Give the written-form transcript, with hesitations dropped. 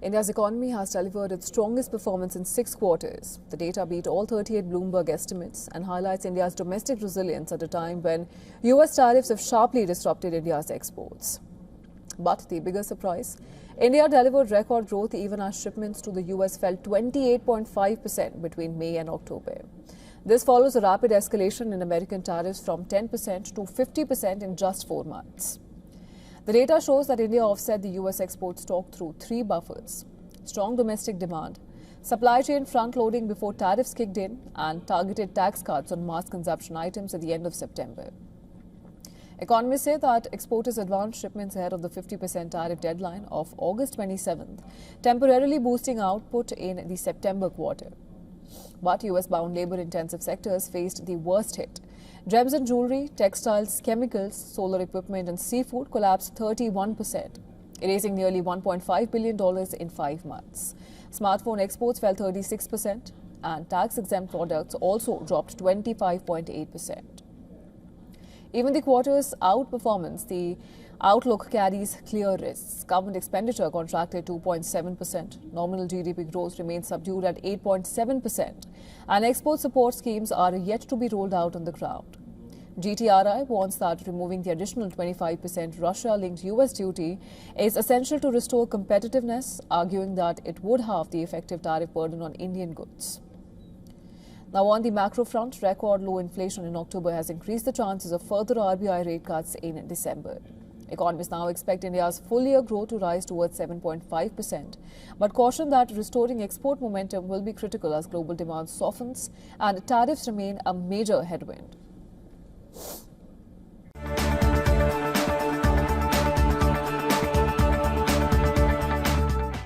India's economy has delivered its strongest performance in 6 quarters. The data beat all 38 Bloomberg estimates and highlights India's domestic resilience at a time when US tariffs have sharply disrupted India's exports. But the bigger surprise, India delivered record growth even as shipments to the US fell 28.5% between May and October. This follows a rapid escalation in American tariffs from 10% to 50% in just 4 months. The data shows that India offset the US export stock through 3 buffers: strong domestic demand, supply chain front-loading before tariffs kicked in, and targeted tax cuts on mass consumption items at the end of September. Economists say that exporters advanced shipments ahead of the 50% tariff deadline of August 27th, temporarily boosting output in the September quarter. But US-bound labor-intensive sectors faced the worst hit. Gems and jewelry, textiles, chemicals, solar equipment and seafood collapsed 31%, erasing nearly $1.5 billion in 5 months. Smartphone exports fell 36% and tax-exempt products also dropped 25.8%. Even the quarter's outperformance, the outlook carries clear risks. Government expenditure contracted 2.7%. Nominal GDP growth remains subdued at 8.7%. And export support schemes are yet to be rolled out on the ground. GTRI warns that removing the additional 25% Russia-linked US duty is essential to restore competitiveness, arguing that it would halve the effective tariff burden on Indian goods. Now, on the macro front, record low inflation in October has increased the chances of further RBI rate cuts in December. Economists now expect India's full-year growth to rise towards 7.5%, but caution that restoring export momentum will be critical as global demand softens and tariffs remain a major headwind.